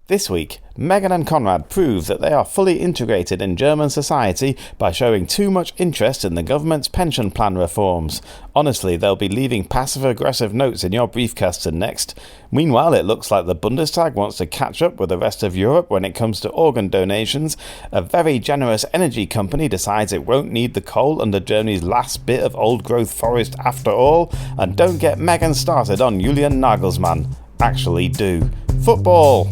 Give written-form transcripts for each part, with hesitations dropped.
This week, Megan and Conrad prove that they are fully integrated in German society by showing too much interest in the government's pension plan reforms. Honestly, they'll be leaving passive-aggressive notes in your briefcasts next. Meanwhile, it looks like the Bundestag wants to catch up with the rest of Europe when it comes to organ donations. A very generous energy company decides it won't need the coal under Germany's last bit of old-growth forest after all. And don't get Megan started on Julian Nagelsmann. Actually do. Football!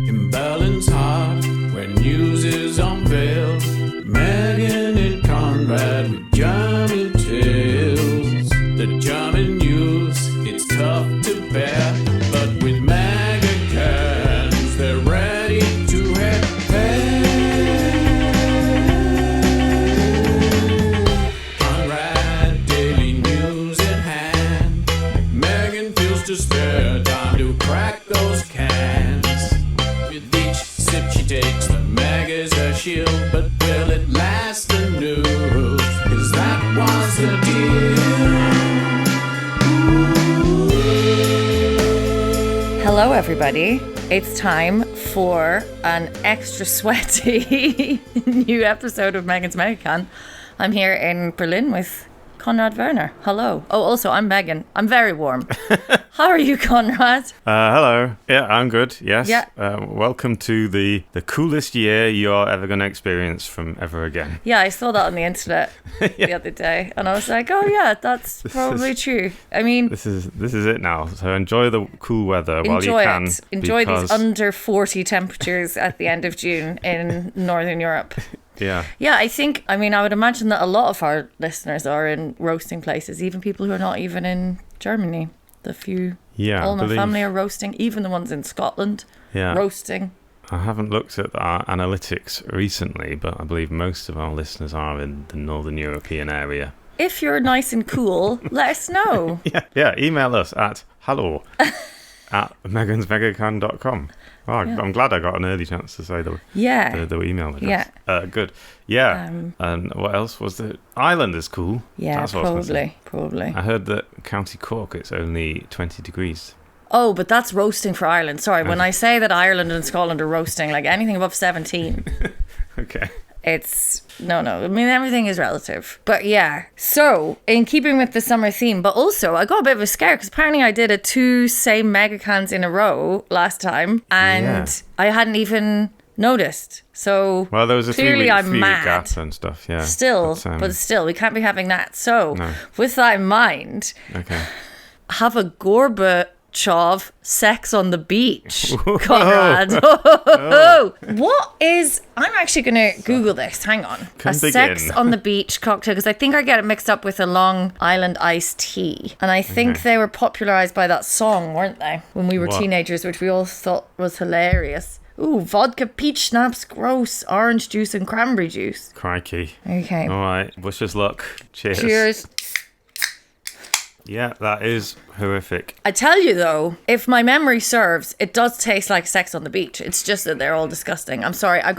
In Berlin's heart, where news is unveiled, Megan and Conrad with German tales. The German news, it's tough to bear, but with Megacans, they're ready to head. Conrad, daily news at hand. Megan feels to spare time to crack those cans. She takes the mag as a shield, but will it last the news? 'Cause that was the deal. Hello everybody, it's time for an extra sweaty new episode of Megan's Megacan. I'm here in Berlin with Conrad Werner. Hello. Oh, also, I'm Megan. I'm very warm. How are you, Conrad? Hello. Yeah, I'm good. Yes. Yeah. Welcome to the coolest year you're ever going to experience from ever again. Yeah, I saw that on the internet the other day, and I was like, oh yeah, that's probably true. I mean, this is it now. So enjoy the cool weather while you can. Enjoy these under 40 temperatures at the end of June in Northern Europe. Yeah. Yeah, I would imagine that a lot of our listeners are in roasting places, even people who are not even in Germany. All my family are roasting, even the ones in Scotland, roasting. I haven't looked at our analytics recently, but I believe most of our listeners are in the Northern European area. If you're nice and cool, let us know. Yeah, email us at hello@megansmegacan.com. Oh, yeah. I'm glad I got an early chance to say the email address. Yeah. Good. Yeah. And what else was there? Ireland is cool. Yeah, that's probably. I heard that County Cork, it's only 20 degrees. Oh, but that's roasting for Ireland. Sorry, when I say that Ireland and Scotland are roasting, like anything above 17. Okay. It's no. I mean, everything is relative. But yeah. So, in keeping with the summer theme, but also I got a bit of a scare because apparently I did two same Megacans in a row last time, and I hadn't even noticed. So, well, there was a clearly few I'm mad. Gap and stuff. Yeah. Still, but still, we can't be having that. So, with that in mind, have a Gorbachev sex on the beach, Conrad. I'm actually going to Google this. Hang on. Sex on the beach cocktail, because I think I get it mixed up with a Long Island iced tea. And I think they were popularized by that song, weren't they? When we were teenagers, which we all thought was hilarious. Ooh, vodka, peach schnapps, gross, orange juice and cranberry juice. Crikey. Okay. All right. Wish us luck. Cheers. Cheers. Yeah, that is horrific. I tell you though, if my memory serves, it does taste like sex on the beach. It's just that they're all disgusting. I'm sorry, I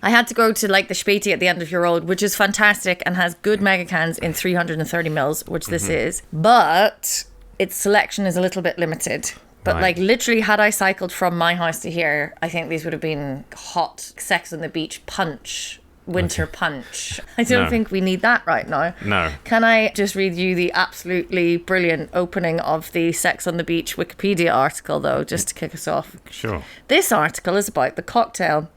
had to go to like the Späti at the end of your road, which is fantastic and has good Megacans in 330 mils, which this is. But its selection is a little bit limited. But like literally, had I cycled from my house to here, I think these would have been hot sex on the beach punch. Winter punch. I don't think we need that right now. No. Can I just read you the absolutely brilliant opening of the Sex on the Beach Wikipedia article, though, just to kick us off? Sure. This article is about the cocktail.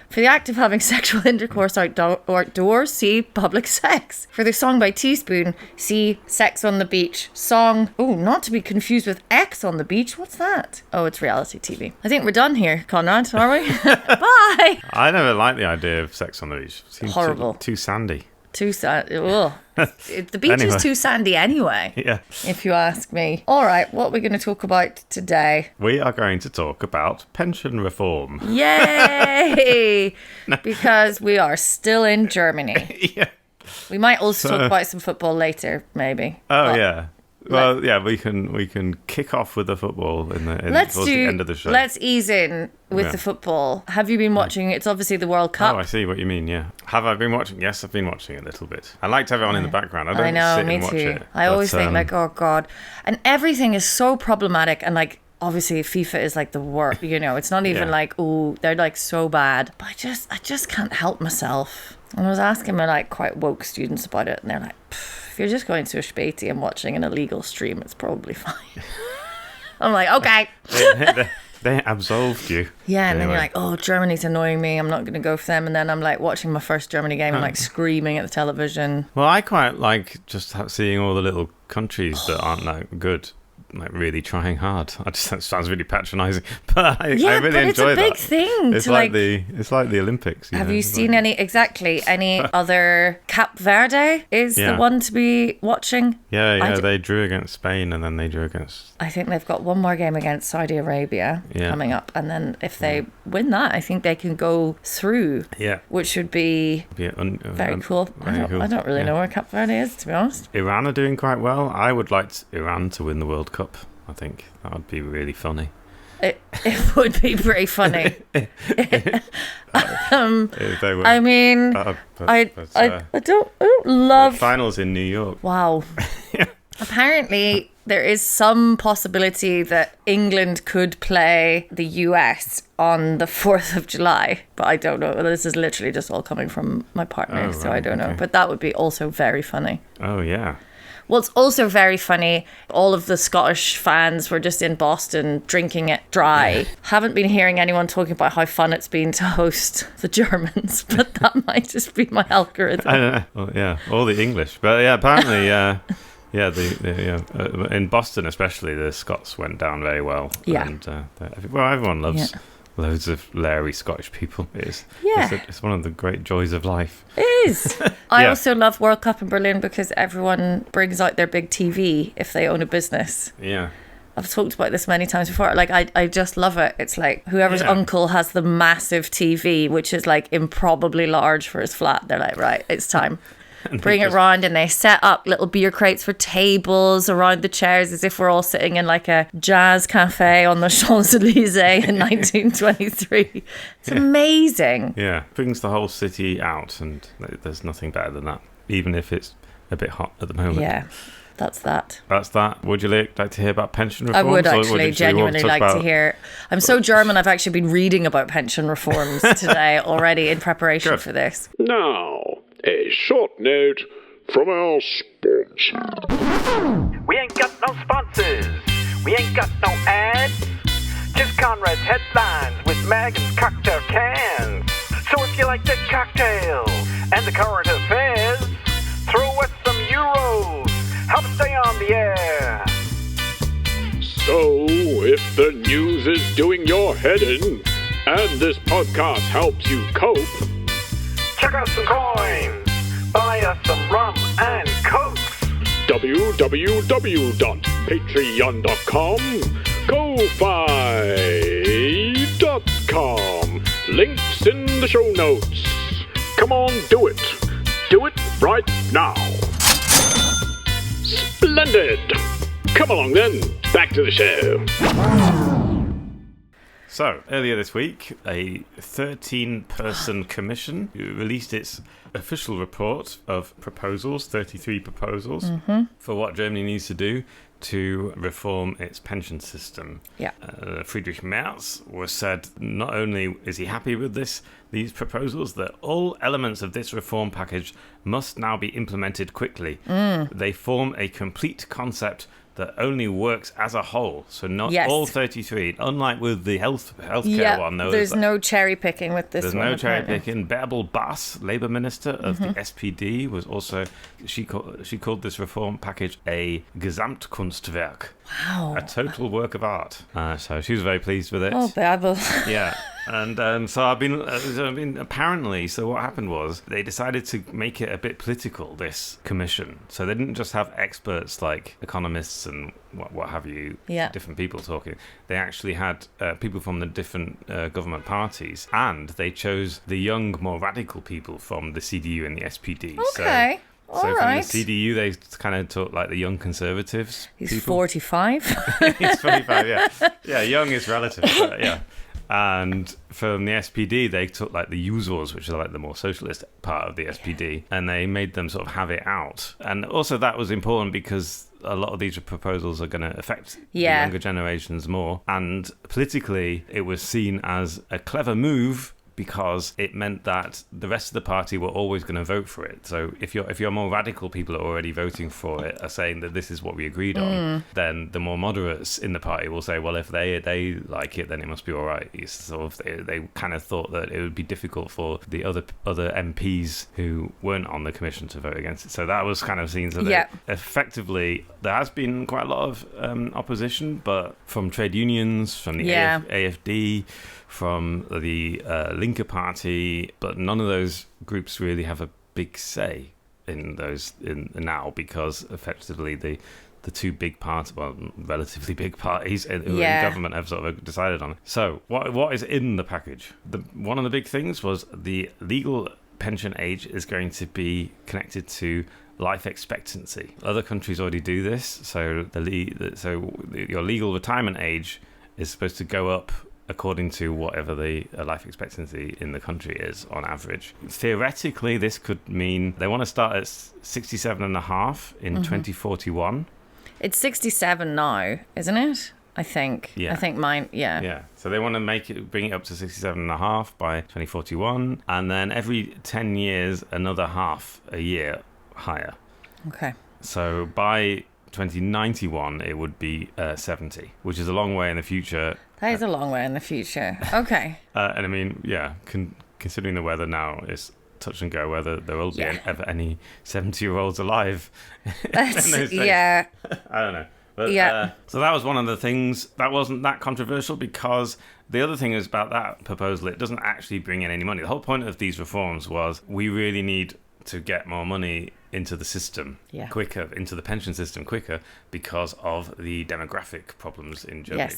For the act of having sexual intercourse outdoors, see public sex. For the song by Teaspoon, see Sex on the Beach. Song, not to be confused with X on the Beach. What's that? Oh, it's reality TV. I think we're done here, Conrad, are we? Bye! I never liked the idea of sex on the beach. It seems horrible. Too sandy. Too sandy. The beach is too sandy anyway. Yeah. If you ask me. All right, what are we going to talk about today? We are going to talk about pension reform. Yay! Because we are still in Germany. Yeah. We might also talk about some football later, maybe. Oh, yeah. Well, yeah, we can kick off with the football towards the end of the show. Let's ease in with the football. Have you been watching? It's obviously the World Cup. Oh, I see what you mean, yeah. Have I been watching? Yes, I've been watching a little bit. I like to have it on in the background. I don't sit and watch it. I always think like, oh God. And everything is so problematic and like obviously FIFA is like the worst, you know, it's not even like, oh, they're like so bad. But I just can't help myself. And I was asking my like quite woke students about it, and they're like, if you're just going to a Späti and watching an illegal stream, it's probably fine. I'm like, okay. They absolved you. Yeah, and then you're like, oh, Germany's annoying me. I'm not going to go for them. And then I'm like watching my first Germany game and like screaming at the television. Well, I quite like just seeing all the little countries that aren't that good, like really trying hard. That sounds really patronising, but I really enjoy that. It's a big thing. It's like the Olympics. Have you seen any other? Cap Verde is the one to be watching. Yeah. They drew against Spain, and then they drew against. I think they've got one more game against Saudi Arabia coming up, and then if they win that, I think they can go through. Yeah, which would be very cool. I don't really know where Cap Verde is, to be honest. Iran are doing quite well. I would like Iran to win the World Cup. I think that would be really funny. It would be pretty funny. I mean, I don't love the finals in New York. Wow. Apparently, there is some possibility that England could play the US on the 4th of July, but I don't know. This is literally just all coming from my partner, so I don't know. But that would be also very funny. Oh yeah. Well, it's also very funny. All of the Scottish fans were just in Boston drinking it dry. Haven't been hearing anyone talking about how fun it's been to host the Germans, but that might just be my algorithm. I don't know. Well, yeah, all the English, but yeah, apparently, in Boston especially, the Scots went down very well. Yeah, and everyone loves. Yeah. Loads of Larry Scottish people. It's one of the great joys of life. It is. I also love World Cup in Berlin because everyone brings out their big TV if they own a business. Yeah. I've talked about this many times before. Like, I just love it. It's like whoever's uncle has the massive TV, which is like improbably large for his flat. They're like, right, it's time. Bring it round, and they set up little beer crates for tables around the chairs as if we're all sitting in like a jazz cafe on the Champs-Elysees in 1923. It's amazing. Yeah, brings the whole city out, and there's nothing better than that, even if it's a bit hot at the moment. Yeah. That's that. Would you like to hear about pension reforms? I would actually genuinely like to hear. I'm so German, I've actually been reading about pension reforms today already in preparation for this. Now, a short note from our sponsor. We ain't got no sponsors. We ain't got no ads. Just Conrad's headlines with Megan's cocktail cans. So if you like the cocktail and the current affairs, throw us some euros. Help stay on the air. So, if the news is doing your head in, and this podcast helps you cope, check out some coins, buy us some rum and cokes. www.patreon.com, ko-fi.com, links in the show notes. Come on, do it right now. Splendid! Come along then, back to the show. So, earlier this week, a 13-person commission released its official report of proposals, 33 proposals, for what Germany needs to do to reform its pension system. Yeah. Friedrich Merz was said not only is he happy with these proposals, that all elements of this reform package must now be implemented quickly. They form a complete concept that only works as a whole, so not all 33. Unlike with the healthcare one, there's no cherry picking with this. There's no cherry picking. Bärbel Bass, Labour Minister of the SPD, was also she called this reform package a Gesamtkunstwerk. Wow, a total work of art. So she was very pleased with it. Oh, Bärbel. Yeah. And so I've been apparently. So what happened was they decided to make it a bit political. This commission, so they didn't just have experts like economists and what have you, different people talking. They actually had people from the different government parties, and they chose the young, more radical people from the CDU and the SPD. Okay. So from the CDU, they kind of talk like the young conservatives. He's 45. He's 45. Yeah, yeah. Young is relative. But yeah. And from the SPD, they took like the Users, which are like the more socialist part of the SPD, and they made them sort of have it out. And also that was important because a lot of these proposals are going to affect the Yeah. younger generations more. And politically, it was seen as a clever move because it meant that the rest of the party were always going to vote for it. So if you're more radical people are already voting for it, are saying that this is what we agreed on, then the more moderates in the party will say, well, if they like it, then it must be all right. It's sort of they kind of thought that it would be difficult for the other MPs who weren't on the commission to vote against it. So that was kind of seen. So that effectively there has been quite a lot of opposition, but from trade unions, from the AFD, from the Linke Party, but none of those groups really have a big say in those now, because effectively the two big parties, well, relatively big parties who are in government have sort of decided on it. So what is in the package? One of the big things was the legal pension age is going to be connected to life expectancy. Other countries already do this, so your legal retirement age is supposed to go up according to whatever the life expectancy in the country is on average. Theoretically, this could mean they want to start at 67 and a half in 2041. It's 67 now, isn't it? I think. Yeah. I think mine, Yeah. So they want to bring it up to 67 and a half by 2041, and then every 10 years, another half a year higher. Okay. So by 2091, it would be 70, which is a long way in the future. That is a long way in the future. Okay. And I mean, considering the weather now is touch and go whether there will be ever any 70-year-olds alive. Yeah. I don't know. But, so that was one of the things that wasn't that controversial, because the other thing is about that proposal, it doesn't actually bring in any money. The whole point of these reforms was we really need to get more money into the system quicker, into the pension system quicker, because of the demographic problems in Germany.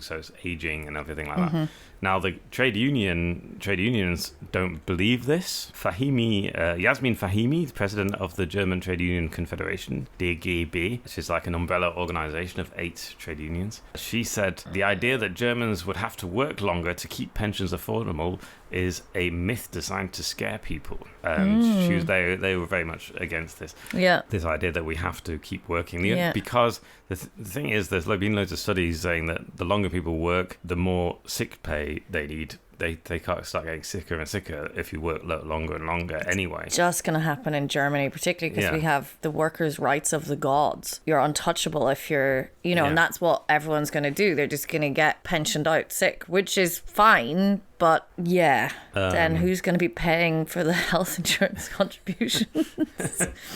So it's aging and everything like that. Now the trade unions don't believe this. Yasmin Fahimi, the president of the German Trade Union Confederation, DGB, which is like an umbrella organization of 8 trade unions, she said the idea that Germans would have to work longer to keep pensions affordable is a myth designed to scare people. They were very much against this. Yeah. This idea that we have to keep working. Because the thing is, there's been loads of studies saying that the longer people work, the more sick pay they need. They can't start getting sicker and sicker if you work longer and longer anyway. Just going to happen in Germany, particularly because we have the workers' rights of the gods. You're untouchable if you're, and that's what everyone's going to do. They're just going to get pensioned out sick, which is fine. But then who's going to be paying for the health insurance contributions?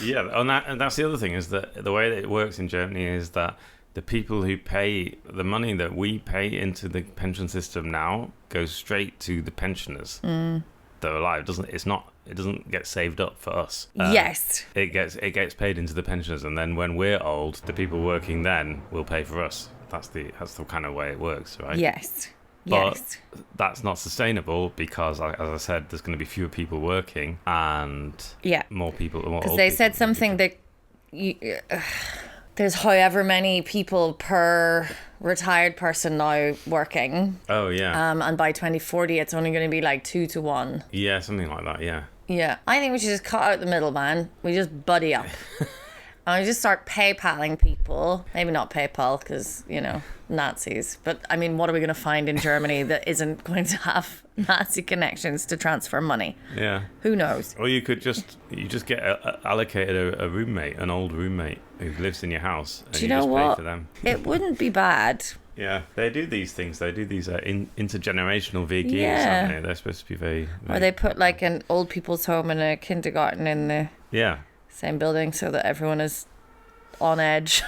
And that's the other thing, is that the way that it works in Germany is that the people who pay the money that we pay into the pension system now goes straight to the pensioners that are alive. It doesn't get saved up for us. Yes. It gets paid into the pensioners, and then when we're old, the people working then will pay for us. That's the kind of way it works, right? Yes. But that's not sustainable, because, as I said, there's going to be fewer people working and more people. Because they said something that there's however many people per retired person now working. Oh, yeah. And by 2040, it's only going to be like 2 to 1. Yeah, something like that, yeah. Yeah. I think we should just cut out the middleman. We just buddy up. And we just start PayPaling people. Maybe not PayPal, because, Nazis. But, I mean, what are we going to find in Germany that isn't going to have Nazi connections to transfer money? Yeah. Who knows? Or you just get allocated a roommate, an old roommate who lives in your house, and Do you know just what? pay for them. It wouldn't be bad. Yeah, they do these things. They do these intergenerational VGs, aren't they? They're supposed to be very... Or they put like an old people's home and a kindergarten in the same building so that everyone is on edge.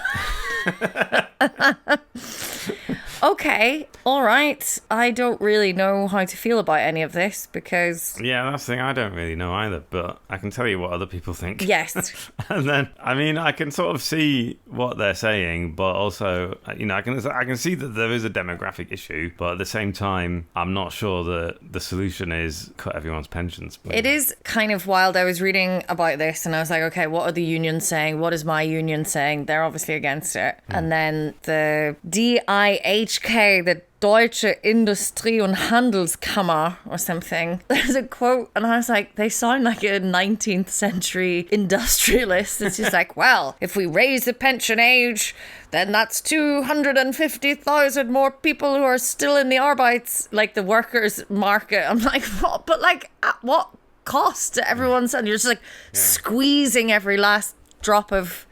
Okay, all right. I don't really know how to feel about any of this, because... Yeah, that's the thing. I don't really know either, but I can tell you what other people think. Yes. And then, I mean, I can sort of see what they're saying, but also, I can see that there is a demographic issue, but at the same time, I'm not sure that the solution is cut everyone's pensions. It is kind of wild. I was reading about this and I was like, okay, what are the unions saying? What is my union saying? They're obviously against it. And then the DIHK, the Deutsche Industrie- und Handelskammer or something. There's a quote, and I was like, they sound like a 19th century industrialist. It's just like, well, if we raise the pension age, then that's 250,000 more people who are still in the Arbeits, like the workers' market. I'm like, what? But like, at what cost to everyone's? And you're just like squeezing every last drop of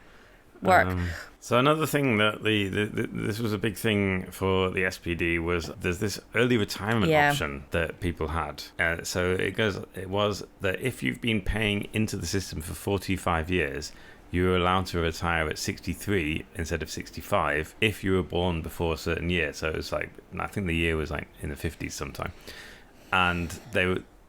work. So another thing that this was a big thing for the SPD was there's this early retirement option that people had. So it was that if you've been paying into the system for 45 years, you were allowed to retire at 63 instead of 65 if you were born before a certain year. So it was like, I think the year was like in the 50s sometime. And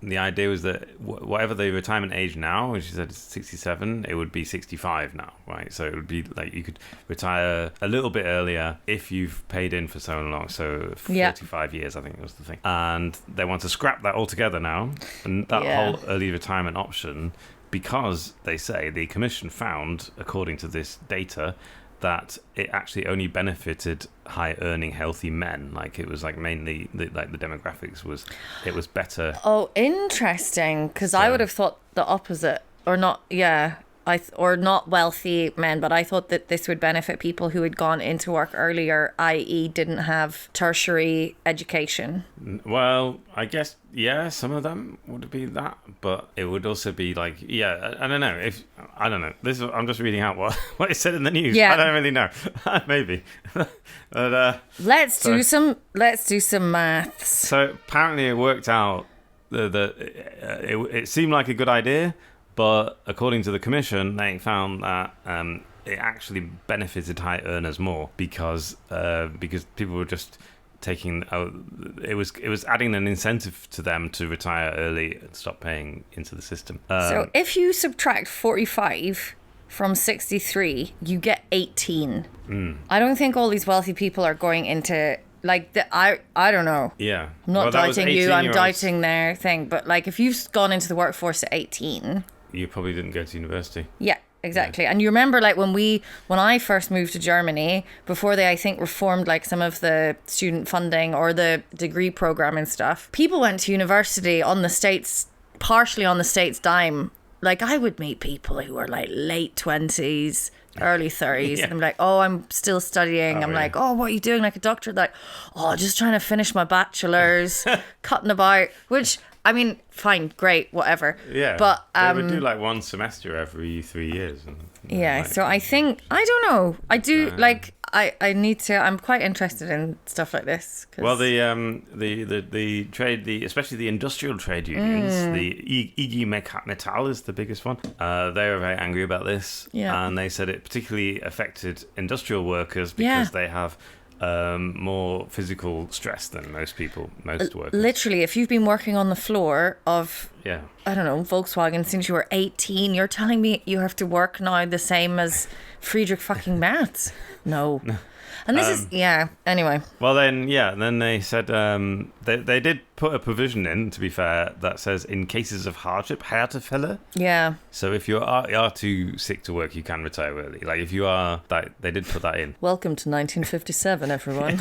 the idea was that whatever the retirement age now, which is at 67, it would be 65 now, right? So it would be like you could retire a little bit earlier if you've paid in for so long. So 45 years, I think was the thing. And they want to scrap that altogether now. And that whole early retirement option, because they say the commission found, according to this data, that it actually only benefited high-earning, healthy men. Like it was like mainly the demographics was better. Oh, interesting. Because I would have thought the opposite, or not. Yeah, or not wealthy men, but I thought that this would benefit people who had gone into work earlier, i.e., didn't have tertiary education. Well, I guess some of them would be that, but it would also be like I don't know if I don't know. I'm just reading out what it said in the news. Yeah. I don't really know. Maybe, but let's do some maths. So apparently it worked out. It seemed like a good idea. But according to the commission, they found that it actually benefited high earners more because people were just taking. It was adding an incentive to them to retire early and stop paying into the system. So if you subtract 45 from 63, you get 18. I don't think all these wealthy people are going into. Like, I don't know. Yeah. I'm not doubting you. I'm doubting their thing. But, like, if you've gone into the workforce at 18... You probably didn't go to university. Yeah, exactly. Yeah. And you remember, like, when I first moved to Germany, before they, I think, reformed, like, some of the student funding or the degree program and stuff, people went to university on the States, partially on the States' dime. Like, I would meet people who were, like, late 20s... early 30s and I'm like, oh, I'm still studying. I'm like, oh, what are you doing? Like a doctor? Like, oh, just trying to finish my bachelor's, cutting about, which, I mean, fine, great, whatever. Yeah. But they would do like one semester every 3 years. And, so I think, I don't know. I do, I need to, I'm quite interested in stuff like this. Well, the trade, especially the industrial trade unions, the IG Metall is the biggest one. They were very angry about this. Yeah. And they said it particularly affected industrial workers because they have more physical stress than most workers. Literally, if you've been working on the floor of, I don't know, Volkswagen since you were 18, you're telling me you have to work now the same as Friedrich fucking Merz? No. And this is, anyway. Well, then they said they did put a provision in, to be fair, that says in cases of hardship, Härtefälle. Yeah. So if you are too sick to work, you can retire early. Like if you are, they did put that in. Welcome to 1957, everyone.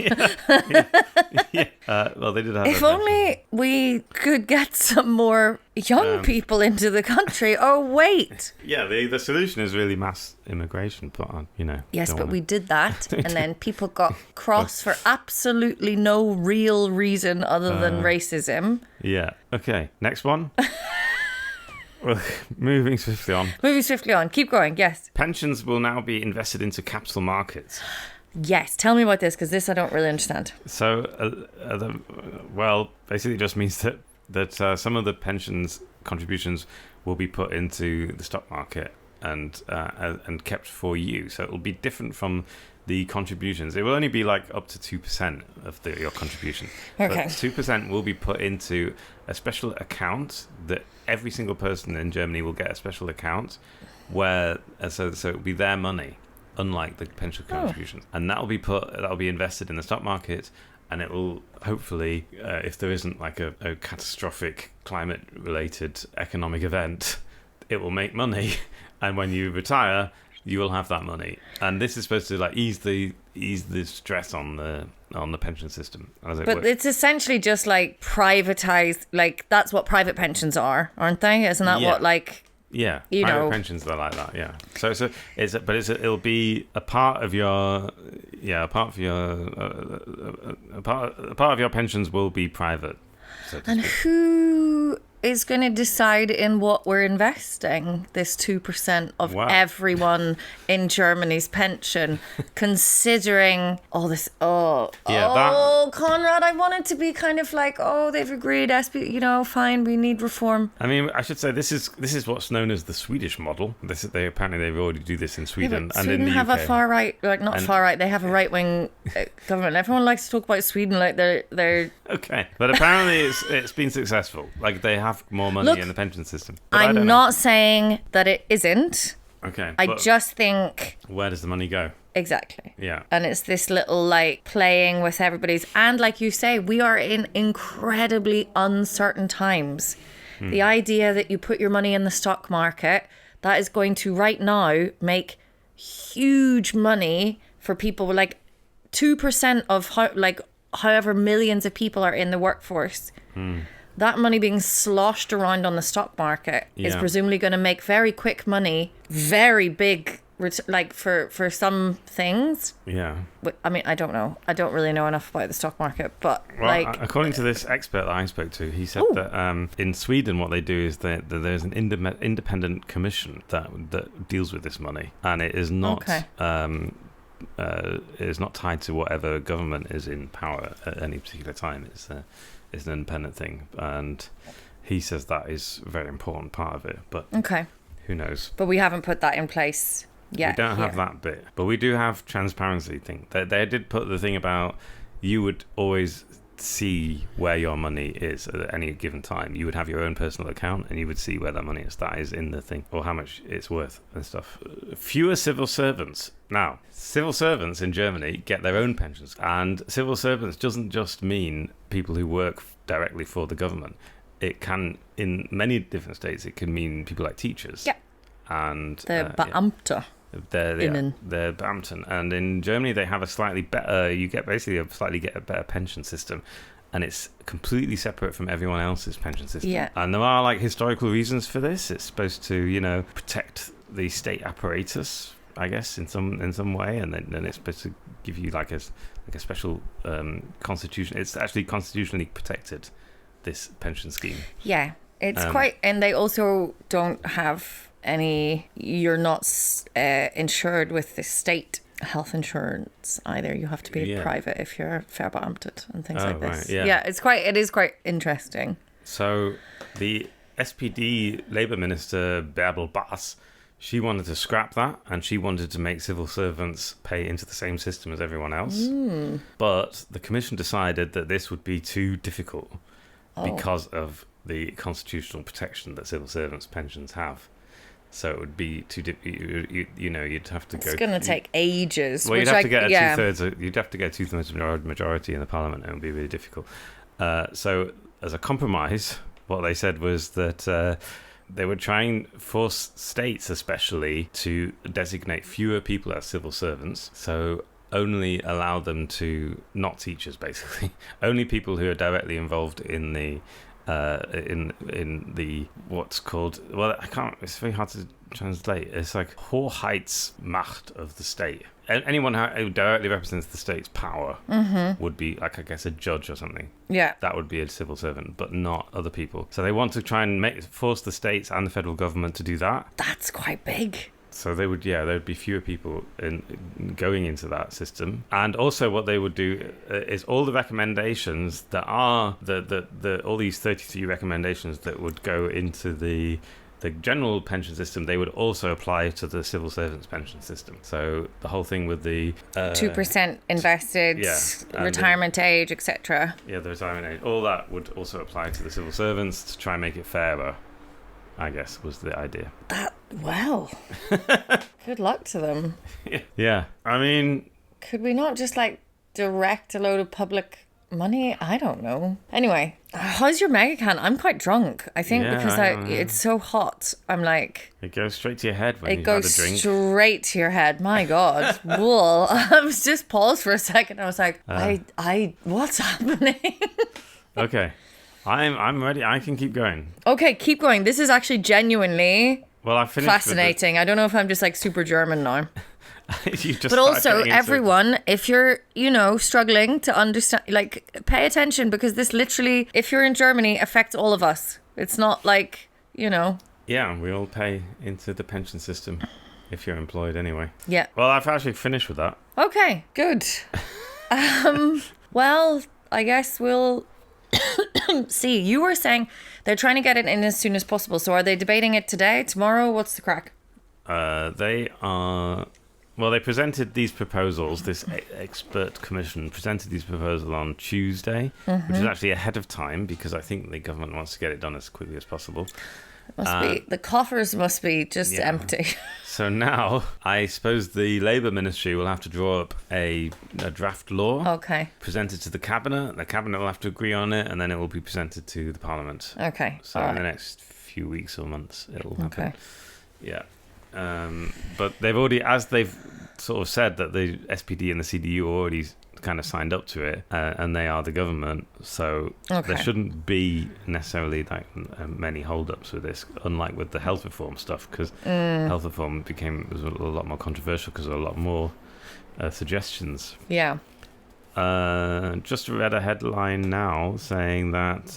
Well, they did have If only we could get some more young people into the country. Oh, wait. Yeah, the solution is really mass immigration, but, Yes, but we did that, and then people got cross for absolutely no real reason other than racism. Yeah. Okay, next one. Well, moving swiftly on. Keep going, yes. Pensions will now be invested into capital markets. Yes, tell me about this, because this I don't really understand. So, basically it just means that some of the pensions contributions will be put into the stock market and kept for you. So it will be different from the contributions. It will only be like up to 2% of your contribution. Okay. But 2% will be put into a special account that every single person in Germany will get a special account where so it will be their money, unlike the pension contributions. And that will be invested in the stock market, and it will hopefully, if there isn't like a catastrophic climate related economic event, it will make money. And when you retire, you will have that money, and this is supposed to like ease the stress on the pension system as it But works. it's essentially just like privatized, like that's what private pensions are, aren't they? Isn't that Yeah. what like Yeah, you private know. pensions are like that. Yeah, so it'll be a part of your a part of your pensions will be private. So to And speak. who is going to decide in what we're investing this 2% of Wow. everyone in Germany's pension, considering all this? Yeah, Conrad, I want it to be kind of like, they've agreed, fine, we need reform. I mean, I should say this is what's known as the Swedish model. They already do this in Sweden and in Sweden the have UK. a far right, like not And- far right, they have a right wing government. Everyone likes to talk about Sweden like they're Okay, but apparently it's been successful. Like they have more money Look, in the pension system. But I I'm don't not saying that it isn't. know. Okay, I but just think where does the money go? exactly. Yeah. And it's this little like playing with everybody's, and like you say, we are in incredibly uncertain times. The idea that you put your money in the stock market, that is going to right now make huge money for people, like 2% of however millions of people are in the workforce. That money being sloshed around on the stock market is Yeah. presumably going to make very quick money, very big, for some things. Yeah. But, I mean, I don't know. I don't really know enough about the stock market, but Well, according to this expert that I spoke to, he said that in Sweden, what they do is that there's an independent commission that deals with this money, and it is not Okay. it is not tied to whatever government is in power at any particular time. It's an independent thing, and he says that is a very important part of it. But okay. who knows? But we haven't put that in place yet. We don't have here. that bit, but we do have transparency thing. They did put the thing about you would always see where your money is at any given time. You would have your own personal account and you would see where that money is. That is in the thing, or how much it's worth and stuff. Fewer civil servants. Now, civil servants in Germany get their own pensions, and civil servants doesn't just mean people who work directly for the government. It can, in many different states, it can mean people like teachers. Yeah. And The Beamte. They're Innen. Beamten, and in Germany they have a slightly better. You get a better pension system, and it's completely separate from everyone else's pension system. Yeah. And there are like historical reasons for this. It's supposed to, protect the state apparatus, I guess, in some way, and then it's supposed to give you like a special constitution. It's actually constitutionally protected, this pension scheme. Yeah. It's quite, and they also don't have you're not insured with the state health insurance either. You have to be Yeah. private if you're verbeamtet and things Oh, like this. right, yeah. It is quite interesting. So the SPD Labour Minister Bärbel Baas, she wanted to scrap that, and she wanted to make civil servants pay into the same system as everyone else. But the Commission decided that this would be too difficult because of the constitutional protection that civil servants' pensions have. So it would be too you'd have to go. It's going to take ages. Well, you'd which have I- to get a yeah. two-thirds. You'd have to get a two-thirds majority in the parliament, and it would be really difficult. So, as a compromise, what they said was that they would try and force states, especially, to designate fewer people as civil servants. So, only allow them to not teachers, basically, only people who are directly involved in the. In the what's called, well, I can't, it's very hard to translate. It's like Hoheitsmacht of the state. Anyone who directly represents the state's power would be like, I guess, a judge or something. Yeah. That would be a civil servant, but not other people. So they want to try and force the states and the federal government to do that. That's quite big. So there would be fewer people going into that system, and also what they would do is all the recommendations that are all these 33 recommendations that would go into the general pension system, they would also apply to the civil servants' pension system. So the whole thing with the 2% invested, yeah, and retirement age, etc. the retirement age, all that would also apply to the civil servants to try and make it fairer, I guess, was the idea. Well, good luck to them. Yeah. I mean, Could we not just direct a load of public money? I don't know. Anyway, How's your mega can? I'm quite drunk. I think Yeah, because I know. it's so hot. I'm like, It goes straight to your head when it you've had a goes drink. straight to your head. My God. Whoa. I was just paused for a second. I was like, what's happening? Okay. I'm ready. I can keep going. Okay, keep going. This is actually genuinely Well, I finished with fascinating. I don't know if I'm just like super German now. You just But started also, getting into- everyone, if you're, struggling to understand, like, pay attention because this literally, if you're in Germany, affects all of us. It's not like, Yeah, we all pay into the pension system if you're employed anyway. Yeah. Well, I've actually finished with that. Okay, good. Well, I guess we'll see. You were saying they're trying to get it in as soon as possible. So are they debating it today, tomorrow? What's the crack? They are... Well, they presented these proposals, this expert commission presented these proposals on Tuesday, which is actually ahead of time because I think the government wants to get it done as quickly as possible. The coffers must be just empty. So now, I suppose the Labour Ministry will have to draw up a draft law, Okay. presented to the Cabinet. The Cabinet will have to agree on it, and then it will be presented to the Parliament. Okay. So all in the right. next few weeks or months, it'll happen. Okay. Yeah. But they've already, as they've sort of said that the SPD and the CDU already kind of signed up to it, and they are the government, so Okay. there shouldn't be necessarily like many hold-ups with this, unlike with the health reform stuff, because health reform was a lot more controversial because there were a lot more suggestions. Yeah. Just read a headline now saying that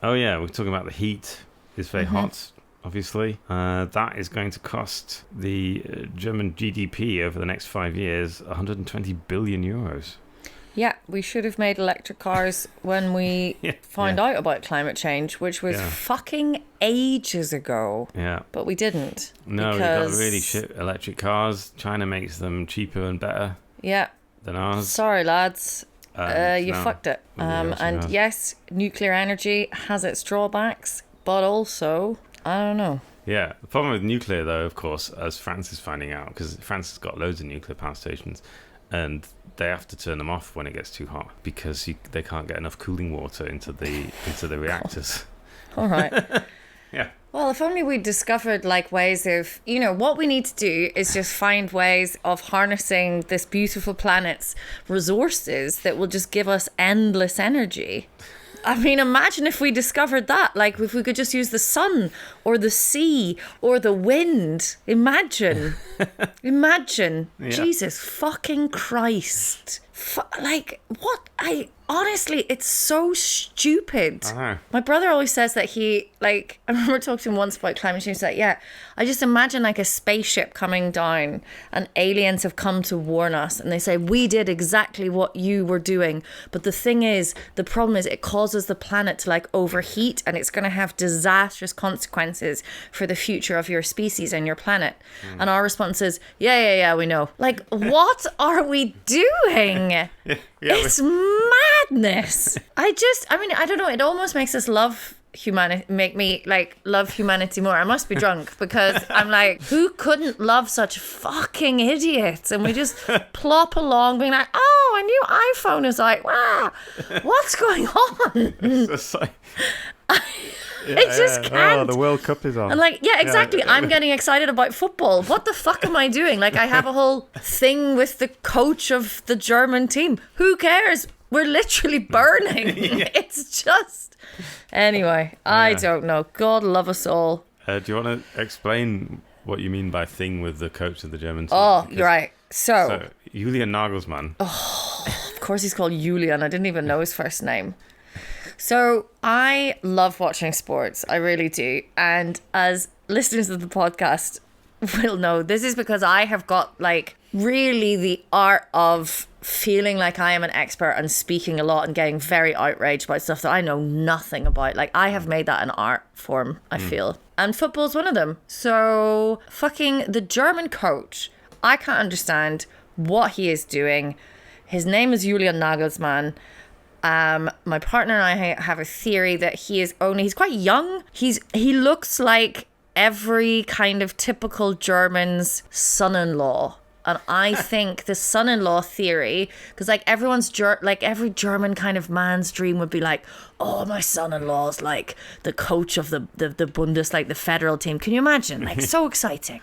we're talking about the heat is very hot. Obviously, that is going to cost the German GDP over the next 5 years 120 billion euros. Yeah, we should have made electric cars when we found out about climate change, which was Yeah. fucking ages ago. Yeah. But we didn't. No, we've because... got really shit electric cars. China makes them cheaper and better Yeah. than ours. Sorry, lads. You no. fucked it. Yeah, she And has. yes, nuclear energy has its drawbacks, but also, I don't know. Yeah, the problem with nuclear, though, of course, as France is finding out, because France has got loads of nuclear power stations, and they have to turn them off when it gets too hot because they can't get enough cooling water into the reactors. All right. Yeah. Well, if only we discovered like ways of, what we need to do is just find ways of harnessing this beautiful planet's resources that will just give us endless energy. I mean, imagine if we discovered that, like if we could just use the sun or the sea or the wind. Imagine. Yeah. Jesus fucking Christ. Like, what? Honestly, it's so stupid. I know. My brother always says that I remember talking to him once about climate change. He's like, yeah, I just imagine like a spaceship coming down and aliens have come to warn us. And they say, we did exactly what you were doing. But the problem is it causes the planet to like overheat and it's going to have disastrous consequences for the future of your species and your planet. And our response is, yeah, we know. Like, what are we doing? It's madness. I don't know. It almost makes us love humanity more. I must be drunk because I'm like, who couldn't love such fucking idiots? And we just plop along being like, oh, a new iPhone is out. Wow, what's going on? It's just like, I just can't. Oh, the World Cup is on. I'm like, yeah, exactly. I'm getting excited about football. What the fuck am I doing? Like, I have a whole thing with the coach of the German team. Who cares? We're literally burning. It's just... Anyway, I don't know. God love us all. Do you want to explain what you mean by thing with the coach of the German team? Oh, Because- you're right. So, Julian Nagelsmann. Of course he's called Julian. I didn't even know his first name. So I love watching sports. I really do. And as listeners of the podcast will know, this is because I have got like really the art of feeling like I am an expert and speaking a lot and getting very outraged about stuff that I know nothing about. Like I have made that an art form, I feel. And football's one of them. So fucking the German coach, I can't understand what he is doing. His name is Julian Nagelsmann. My partner and I have a theory that he's quite young. He looks like every kind of typical German's son-in-law. And I think the son-in-law theory, because like like every German kind of man's dream would be like, oh, my son-in-law's like the coach of the Bundes, like the federal team. Can you imagine? Like, so exciting.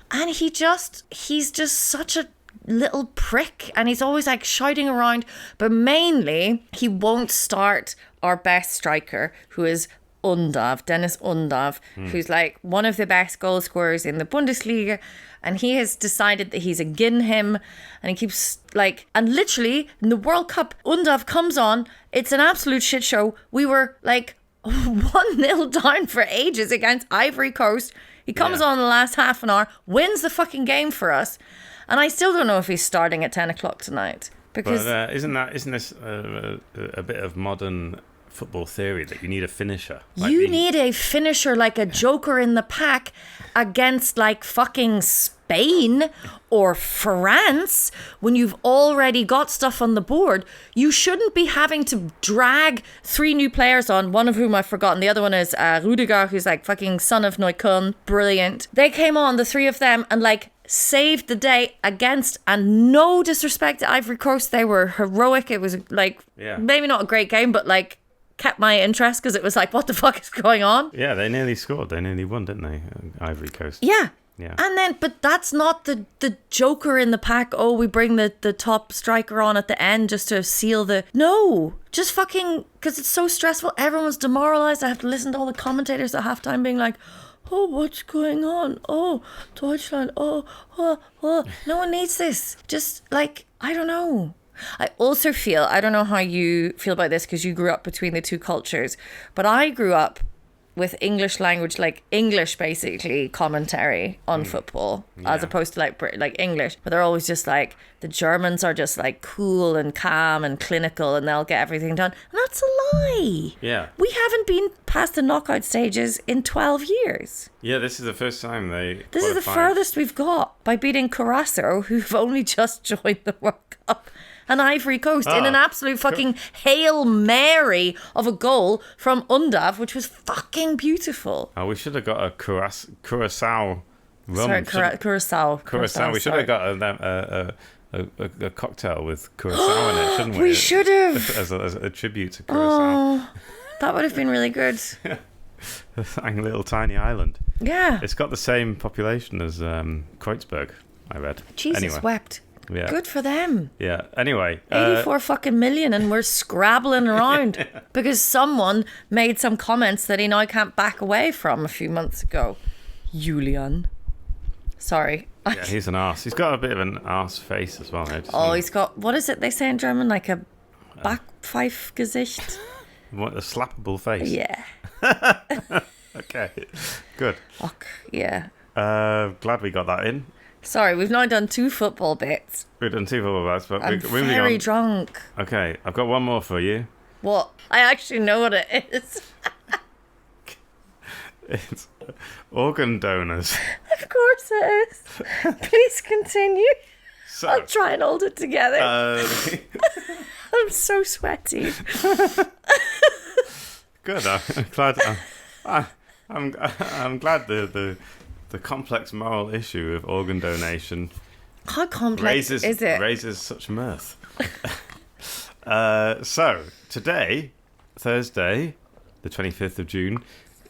And he's just such a little prick, and he's always like shouting around, but mainly he won't start our best striker, who is Dennis Undav, who's like one of the best goal scorers in the Bundesliga, and he has decided that he's again him, and he keeps like, and literally in the World Cup, Undav comes on, it's an absolute shit show. We were like 1-0 down for ages against Ivory Coast. He comes on the last half an hour, wins the fucking game for us, and I still don't know if he's starting at 10 o'clock tonight. Because isn't this a bit of modern football theory that you need a finisher? Like you need a finisher, like a joker in the pack against like fucking Spain or France when you've already got stuff on the board. You shouldn't be having to drag 3 new players on, one of whom I've forgotten. The other one is Rudiger, who's like fucking son of Neukölln. Brilliant. They came on, the 3 of them, and like saved the day against, and no disrespect to Ivory Coast, they were heroic. It was like maybe not a great game, but like kept my interest because it was like, what the fuck is going on? Yeah, they nearly scored. They nearly won, didn't they? Ivory Coast. Yeah. Yeah. And then, but that's not the joker in the pack. Oh, we bring the top striker on at the end just to seal the... No, just fucking... Because it's so stressful. Everyone's demoralized. I have to listen to all the commentators at halftime being like, oh, what's going on? Oh, Deutschland. Oh. No one needs this. Just like, I don't know. I also feel, I don't know how you feel about this because you grew up between the two cultures, but I grew up with English language, like English basically commentary on football, as opposed to like English. But they're always just like, the Germans are just like cool and calm and clinical and they'll get everything done. And that's a lie. Yeah. We haven't been past the knockout stages in 12 years. Yeah, this is the first time they This is the furthest we've got by beating Curacao, who've only just joined the World Cup. And Ivory Coast in an absolute fucking Hail Mary of a goal from Undav, which was fucking beautiful. Oh, we should have got a Curacao rum. Sorry, Curacao. We should have got a cocktail with Curacao in it, shouldn't we? We should have. As a tribute to Curacao. Oh, that would have been really good. A little tiny island. Yeah. It's got the same population as Kreuzberg, I read. Jesus anyway. wept. Yeah. Good for them. Yeah. Anyway. 84 fucking million, and we're scrabbling around because someone made some comments that he now can't back away from a few months ago. Julian. Sorry. Yeah, he's an arse. He's got a bit of an arse face as well. He's got, what is it they say in German? Like a Backpfeif-Gesicht? What, a slappable face? Yeah. Okay. Good. Fuck, yeah. Glad we got that in. Sorry, we've now done 2 football bits. We've done 2 football bits, but I'm we're very on. drunk. Okay, I've got one more for you. What? I actually know what it is. It's organ donors. Of course it is. Please continue. So, I'll try and hold it together. I'm so sweaty. Good. I'm glad. I'm glad the complex moral issue of organ donation How complex is it? raises such mirth. So today, Thursday, the 25th of June,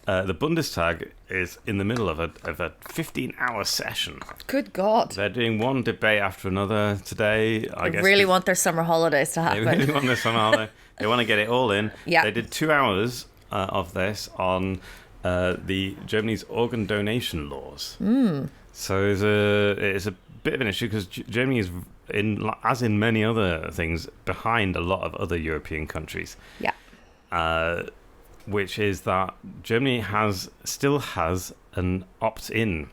the Bundestag is in the middle of a 15-hour session. Good God. They're doing one debate after another today. I guess really want their summer holidays to happen. They really want this summer holiday. They want to get it all in. Yeah. They did 2 hours of this on Germany's organ donation laws. So it's a bit of an issue because Germany is, as in many other things, behind a lot of other European countries. Yeah. Which is that Germany still has an opt-in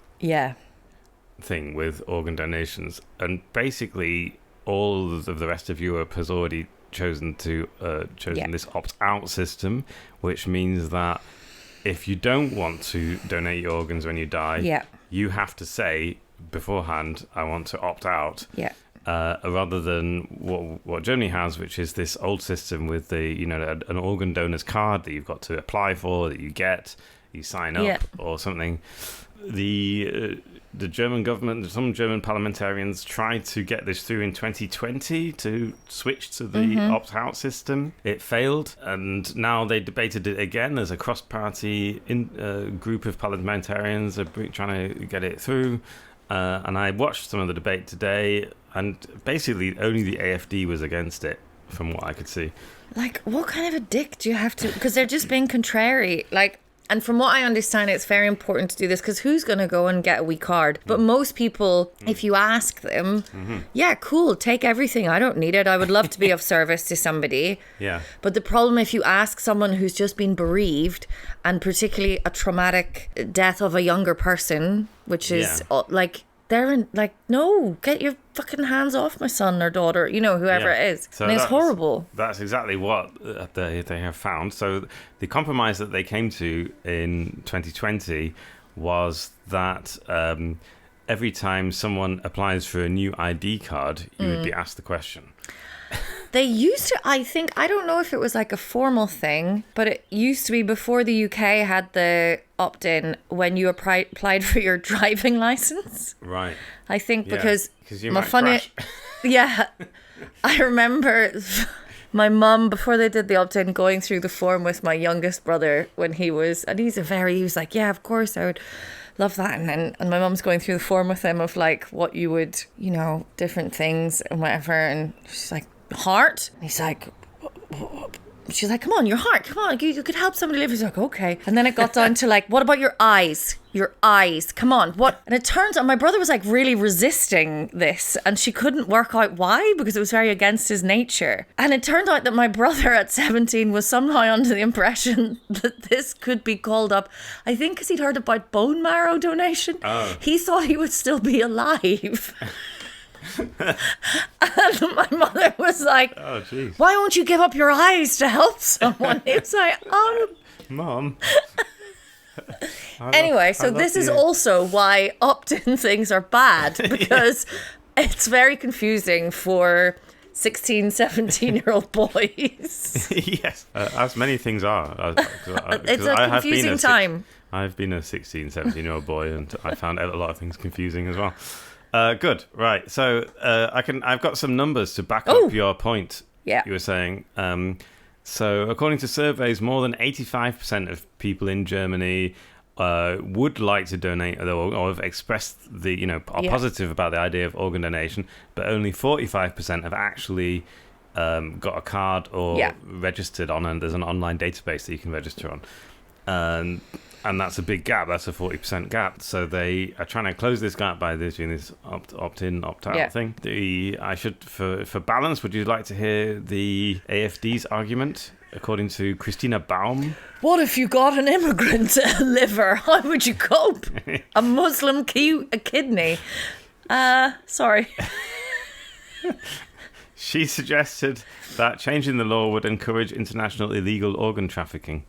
thing with organ donations, and basically all of the rest of Europe has already chosen this opt-out system, which means that if you don't want to donate your organs when you die, you have to say beforehand, I want to opt out. Yeah. Rather than what Germany has, which is this old system with an organ donor's card that you've got to apply for, that you sign up or something. the German government, some German parliamentarians tried to get this through in 2020 to switch to the opt-out system. It failed, and now they debated it again. There's a cross-party group of parliamentarians are trying to get it through. And I watched some of the debate today, and basically only the AfD was against it, from what I could see. Like, what kind of a dick do you have to... Because they're just being contrary. Like, and from what I understand, it's very important to do this, because who's going to go and get a wee card? But most people, if you ask them, yeah, cool, take everything. I don't need it. I would love to be of service to somebody. Yeah. But the problem, if you ask someone who's just been bereaved, and particularly a traumatic death of a younger person, which is like... They're in, like, no, get your fucking hands off my son or daughter, you know, whoever it is. So and it's horrible. That's exactly what they have found. So the compromise that they came to in 2020 was that every time someone applies for a new ID card, you would be asked the question. They used to, I think, I don't know if it was like a formal thing, but it used to be before the UK had the opt-in when you applied for your driving license. Right. I think because you might crash. Yeah, I remember my mum, before they did the opt-in, going through the form with my youngest brother when he was like, yeah, of course I would love that. And my mum's going through the form with him of like what you would, you know, different things and whatever. And she's like, heart? And he's like, she's like, come on, your heart, come on, you could help somebody live. He's like, okay. And then it got down to like, what about your eyes? Your eyes, come on, what? And it turns out my brother was like really resisting this, and she couldn't work out why, because it was very against his nature. And it turned out that my brother at 17 was somehow under the impression that this could be called up, I think because he'd heard about bone marrow donation. He thought he would still be alive. And my mother was like, oh, geez, why won't you give up your eyes to help someone? He was like, Mom. Anyway, so this is also why opt-in things are bad, because it's very confusing for 16, 17-year-old boys. Yes, as many things are. It's a confusing time. I've been a 16, 17-year-old boy, and I found a lot of things confusing as well. Good, right. So I've got some numbers to back up your point. Yeah. You were saying. So according to surveys, more than 85% of people in Germany would like to donate, or have expressed are positive about the idea of organ donation, but only 45% have actually got a card or registered on, and there's an online database that you can register on. And that's a big gap. That's a 40% gap. So they are trying to close this gap by doing this opt-in, opt-out thing. For balance, would you like to hear the AfD's argument? According to Christina Baum. What if you got an immigrant liver? How would you cope? A Muslim kidney? Sorry. She suggested that changing the law would encourage international illegal organ trafficking.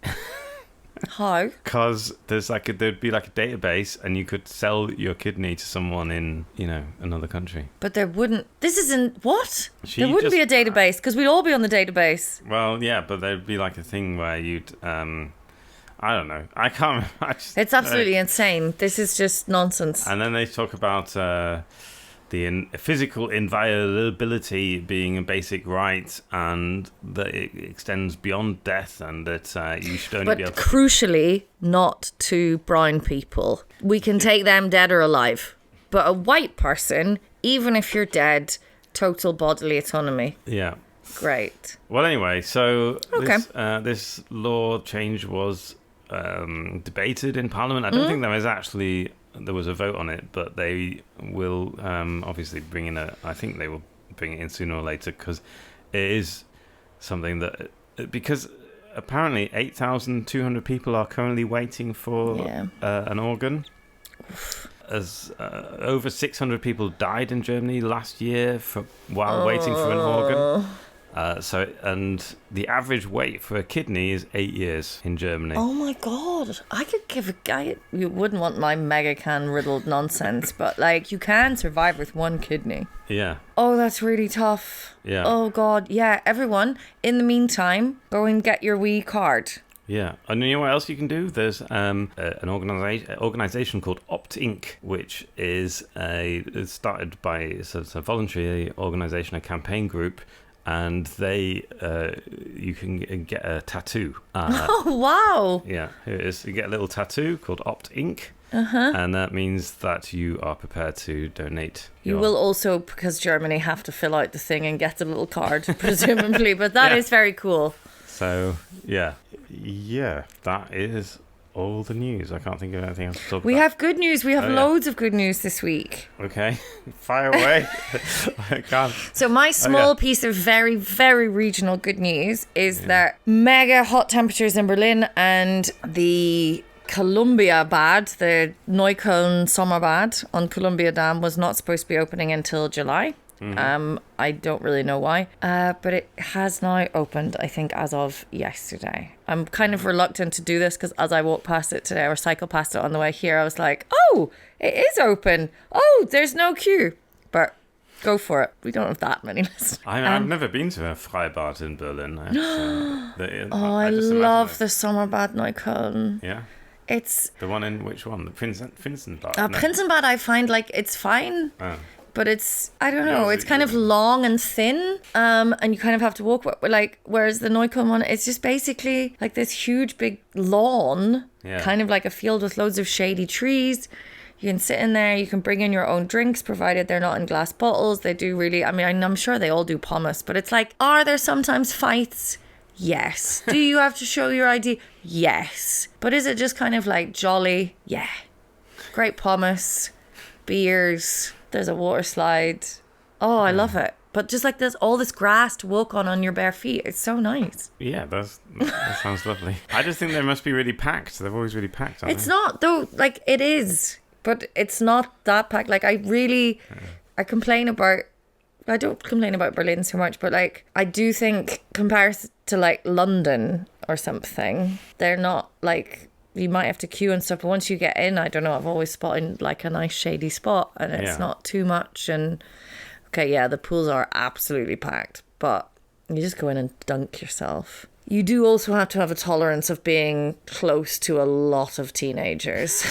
How? Because there'd be like a database, and you could sell your kidney to someone in another country. But there wouldn't. This isn't what? There wouldn't be a database, because we'd all be on the database. Well, yeah, but there'd be like a thing where you'd. I don't know. I can't. It's absolutely insane. This is just nonsense. And then they talk about the physical inviolability being a basic right, and that it extends beyond death, and that you should only be able to... But crucially, not to brown people. We can take them dead or alive. But a white person, even if you're dead, total bodily autonomy. Yeah. Great. Well, anyway, so this law change was debated in Parliament. I don't think there was a vote on it, but they will obviously bring in I think they will bring it in sooner or later, because it is something that, because apparently 8,200 people are currently waiting for an organ. As over 600 people died in Germany last year while waiting for an organ. And the average wait for a kidney is 8 years in Germany. Oh my God. I could give a guy... You wouldn't want my mega can riddled nonsense, but like, you can survive with one kidney. Yeah. Oh, that's really tough. Yeah. Oh God. Yeah, everyone, in the meantime, go and get your wee card. Yeah, and you know what else you can do? There's an organization called Opt Inc., which is it's started by it's a voluntary organization, a campaign group, and they you can get a tattoo. Oh, wow. Yeah, here it is. You get a little tattoo called Opt Inc., and that means that you are prepared to donate. You will also, because Germany have to fill out the thing and get a little card, presumably, but that is very cool. So, yeah, that is all the news. I can't think of anything else to talk about. We have good news. We have loads of good news this week. Okay, fire away. I can't. So my small piece of very, very regional good news is that mega hot temperatures in Berlin and the Columbia Bad, the Neukölln Sommerbad on Columbia Dam, was not supposed to be opening until July. I don't really know why, but it has now opened, I think, as of yesterday. I'm kind of reluctant to do this because as I walk past it today or cycle past it on the way here, I was like, oh, it is open. Oh, there's no queue. But go for it. We don't have that many listeners. I've never been to a Freibad in Berlin. I love the Sommerbad Neukölln. Yeah. It's the one in which one? The Prinzenbad? Prinzenbad, I find like it's fine. Oh. But it's, I don't know, it's kind of long and thin, and you kind of have to walk, like, whereas the Neukölln one, it's just basically like this huge big lawn, kind of like a field with loads of shady trees. You can sit in there, you can bring in your own drinks, provided they're not in glass bottles. They do really, I mean, I'm sure they all do pommes, but it's like, are there sometimes fights? Yes. Do you have to show your ID? Yes. But is it just kind of like jolly? Yeah. Great pommes, beers. There's a water slide. Oh, I love it. But just like there's all this grass to walk on your bare feet. It's so nice. Yeah, that sounds lovely. I just think they must be really packed. They're always really packed, aren't It's not, though. Like, it is. But it's not that packed. Like, I complain about... I don't complain about Berlin so much, but, like, I do think compared to, like, London or something, they're not, like... You might have to queue and stuff, but once you get in, I don't know, I've always spotted like a nice shady spot and it's not too much. And okay, yeah, the pools are absolutely packed, but you just go in and dunk yourself. You do also have to have a tolerance of being close to a lot of teenagers,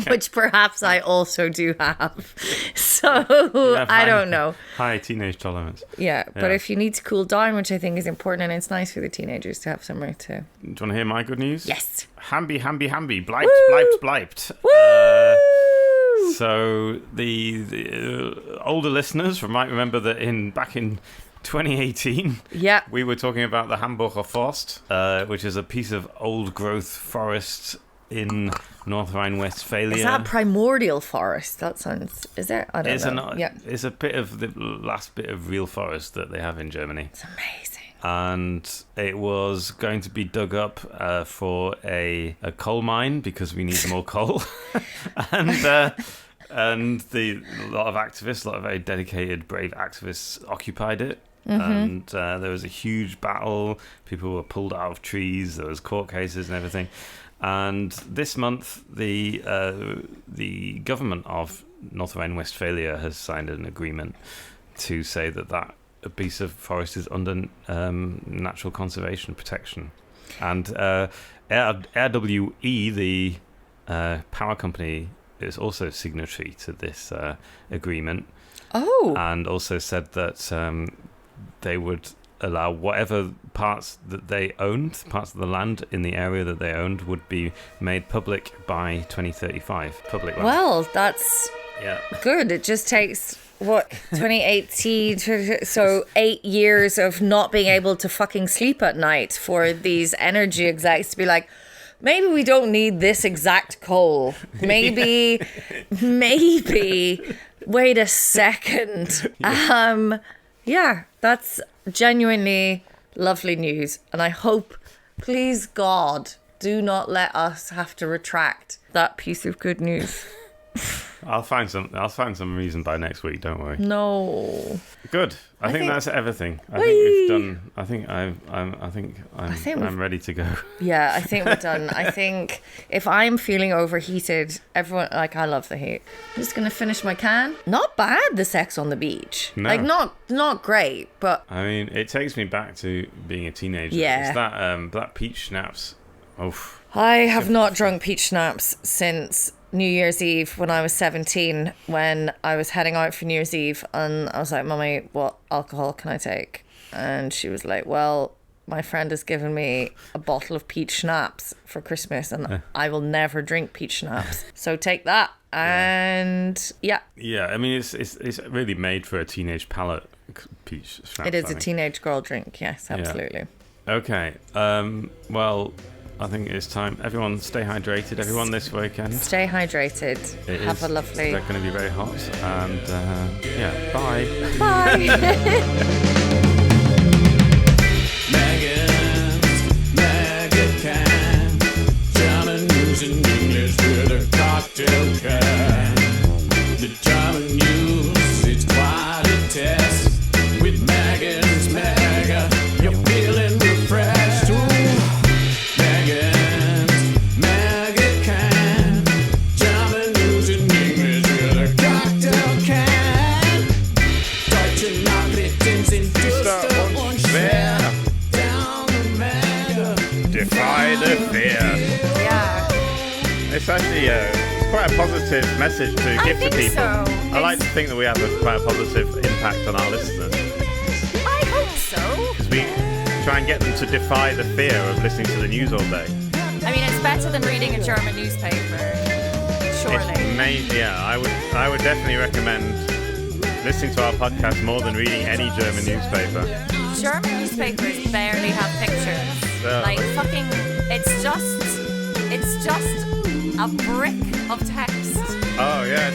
which perhaps I also do have. So I don't know. High teenage tolerance. Yeah, but if you need to cool down, which I think is important, and it's nice for the teenagers to have somewhere to. Do you want to hear my good news? Yes. Hamby, bliped. Woo! So the older listeners might remember that back in 2018, we were talking about the Hamburger Forst, which is a piece of old-growth forest in North Rhine-Westphalia. Is that primordial forest? That sounds... Is it? I don't know. It's a bit of the last bit of real forest that they have in Germany. It's amazing. And it was going to be dug up for a coal mine because we need more coal. And a lot of activists, a lot of very dedicated, brave activists occupied it. And there was a huge battle. People were pulled out of trees. There was court cases and everything. And this month, the government of North Rhine-Westphalia has signed an agreement to say that a piece of forest is under natural conservation protection. And RWE, the power company, is also signatory to this agreement. Oh. And also said that they would allow whatever parts that they owned, parts of the land in the area that they owned, would be made public by 2035. Public land. Well, that's good. It just takes, 2018, so 8 years of not being able to fucking sleep at night for these energy execs to be like, maybe we don't need this exact coal. Maybe, wait a second. Yeah, that's genuinely lovely news. And I hope, please God, do not let us have to retract that piece of good news. I'll find some reason by next week. Don't worry. No. Good. I think that's everything. I think we've done. I think I'm ready to go. Yeah, I think we're done. I think if I'm feeling overheated, everyone, like, I love the heat. I'm just gonna finish my can. Not bad, the sex on the beach. No. Like, not great, but I mean, it takes me back to being a teenager. Yeah. It's that peach schnapps. Oof. I have not drunk peach schnapps since New Year's Eve when I was 17, when I was heading out for New Year's Eve, and I was like, Mummy, what alcohol can I take? And she was like, well, my friend has given me a bottle of peach schnapps for Christmas, and I will never drink peach schnapps. So take that. And yeah. I mean, it's really made for a teenage palate, peach schnapps. It is a teenage girl drink, yes, absolutely. Yeah. Okay. Well, I think it's time. Everyone stay hydrated. Everyone this weekend. Stay hydrated. Have a lovely... They're going to be very hot. And bye. Bye. Megan's Mega Can. German news in English with a cocktail can. The German news, it's quite a test. With Megan's Mega, you're feeling refreshed. Ooh. Megan's Mega Can. German news in English with a cocktail can. Deutsche Nachrichten sind düster und schwer. Down the Mega. Defy the fear. Yeah. It's actually it's quite a positive message to give to people. So. I like to think that we have quite a positive impact on our listeners. I hope so. Because we try and get them to defy the fear of listening to the news all day. I mean, it's better than reading a German newspaper. Surely. I would definitely recommend listening to our podcast more than reading any German newspaper. German newspapers barely have pictures. No. Like fucking, it's just a brick of text. Oh yes.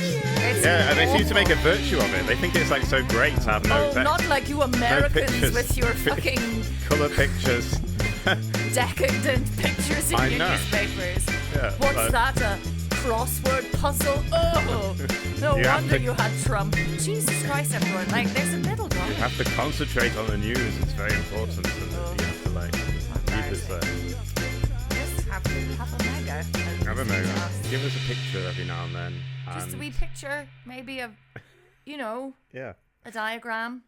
And they seem to make a virtue of it. They think it's like so great to have no text. Not like you Americans pictures. with your fucking Colour pictures. decadent pictures in I your know. newspapers. Yeah, What's that? A crossword puzzle? Oh, no You have wonder to- you had Trump. Jesus Christ, everyone! Like, there's a middle ground. You have to concentrate on the news. It's very important. And you have to like keep it there. Just have a mega. Have a moment. Give us a picture every now and then. Just a And wee picture, maybe of, yeah. a diagram.